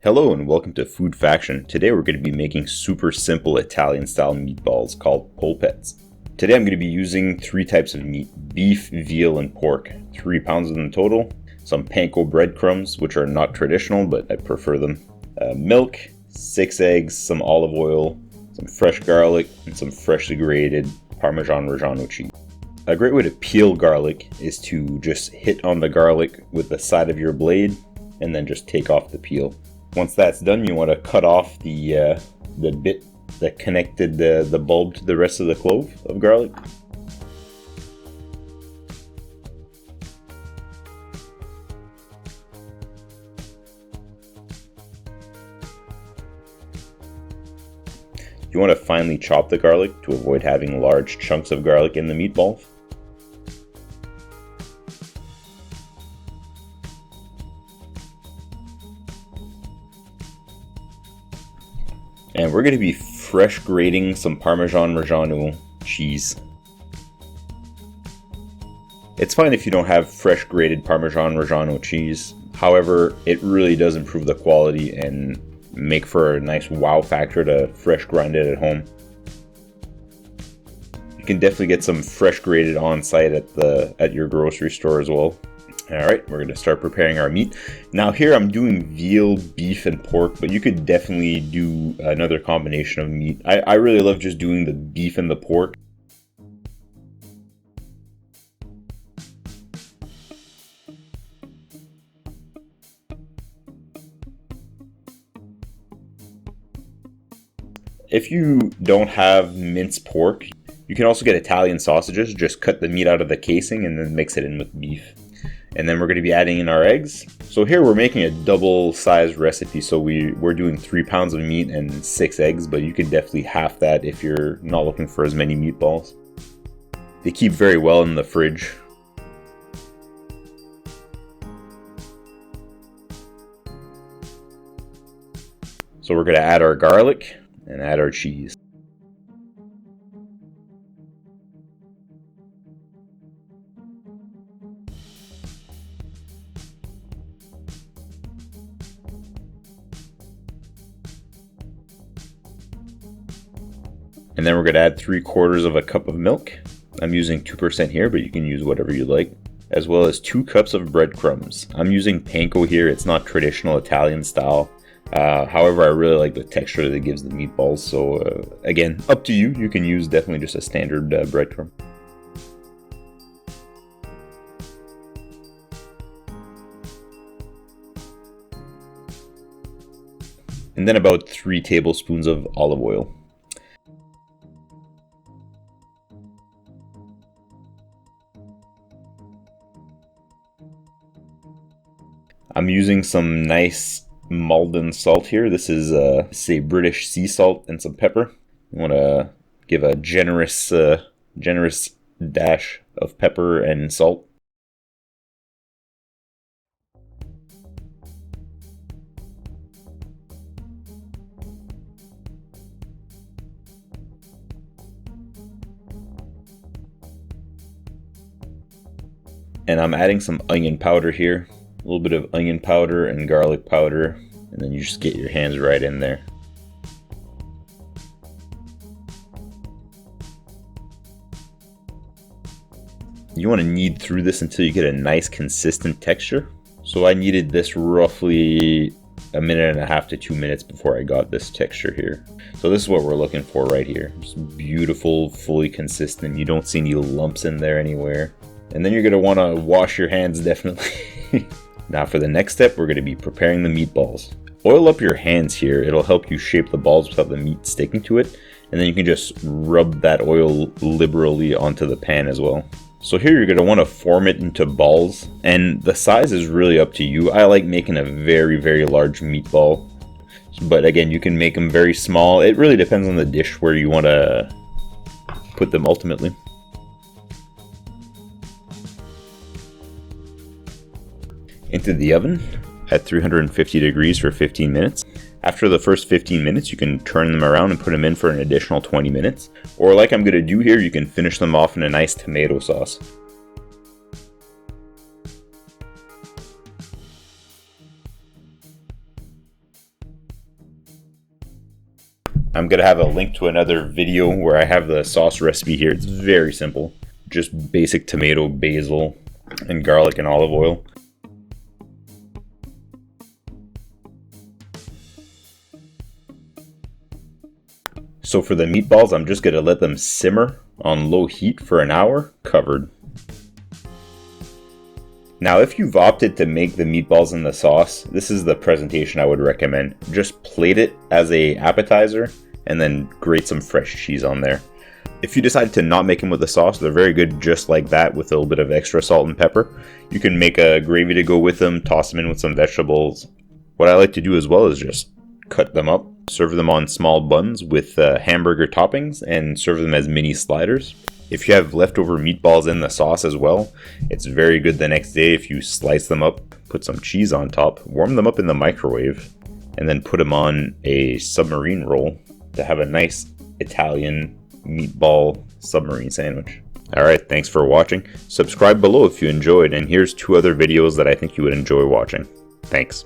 Hello and welcome to Food Faction. Today we're going to be making super simple Italian style meatballs called polpettes. Today I'm going to be using three types of meat: beef, veal, and pork. 3 pounds in total. Some panko breadcrumbs, which are not traditional but I prefer them. Milk, 6 eggs, some olive oil, some fresh garlic, and some freshly grated Parmigiano Reggiano cheese. A great way to peel garlic is to just hit on the garlic with the side of your blade and then just take off the peel. Once that's done, you want to cut off the bit that connected the bulb to the rest of the clove of garlic. You want to finely chop the garlic to avoid having large chunks of garlic in the meatball. And we're going to be fresh grating some Parmigiano Reggiano cheese. It's fine if you don't have fresh grated Parmigiano Reggiano cheese. However, it really does improve the quality and make for a nice wow factor to fresh grind it at home. You can definitely get some fresh grated on site at your grocery store as well. Alright, we're going to start preparing our meat. Now here I'm doing veal, beef, and pork, but you could definitely do another combination of meat. I really love just doing the beef and the pork. If you don't have minced pork, you can also get Italian sausages. Just cut the meat out of the casing and then mix it in with beef. And then we're going to be adding in our eggs. So here we're making a double sized recipe, so we're doing 3 pounds of meat and 6 eggs, but you can definitely half that if you're not looking for as many meatballs. They keep very well in the fridge. So we're going to add our garlic and add our cheese. And then we're going to add 3/4 cup of milk. I'm using 2% here, but you can use whatever you like. As well as 2 cups of breadcrumbs. I'm using panko here. It's not traditional Italian style. However, I really like the texture that it gives the meatballs. So again, up to you. You can use definitely just a standard breadcrumb. And then about 3 tablespoons of olive oil. I'm using some nice Maldon salt here. This is say British sea salt and some pepper. You want to give a generous dash of pepper and salt. And I'm adding some onion powder here. A little bit of onion powder and garlic powder, and then you just get your hands right in there. You want to knead through this until you get a nice consistent texture. So I kneaded this roughly 1.5 to 2 minutes before I got this texture here. So this is what we're looking for right here. Just beautiful, fully consistent. You don't see any lumps in there anywhere. And then you're going to want to wash your hands definitely. Now for the next step, we're going to be preparing the meatballs. Oil up your hands here. It'll help you shape the balls without the meat sticking to it. And then you can just rub that oil liberally onto the pan as well. So here you're going to want to form it into balls. And the size is really up to you. I like making a very, very large meatball. But again, you can make them very small. It really depends on the dish where you want to put them ultimately. Into the oven at 350 degrees for 15 minutes. After the first 15 minutes, you can turn them around and put them in for an additional 20 minutes. Or like I'm going to do here, you can finish them off in a nice tomato sauce. I'm going to have a link to another video where I have the sauce recipe here. It's very simple. Just basic tomato, basil, and garlic and olive oil. So for the meatballs, I'm just going to let them simmer on low heat for an hour, covered. Now, if you've opted to make the meatballs in the sauce, this is the presentation I would recommend. Just plate it as an appetizer and then grate some fresh cheese on there. If you decide to not make them with the sauce, they're very good just like that with a little bit of extra salt and pepper. You can make a gravy to go with them, toss them in with some vegetables. What I like to do as well is just cut them up, serve them on small buns with hamburger toppings, and serve them as mini sliders. If you have leftover meatballs in the sauce as well, it's very good the next day if you slice them up, put some cheese on top, warm them up in the microwave, and then put them on a submarine roll to have a nice Italian meatball submarine sandwich. Alright, thanks for watching. Subscribe below if you enjoyed, and here's 2 other videos that I think you would enjoy watching. Thanks.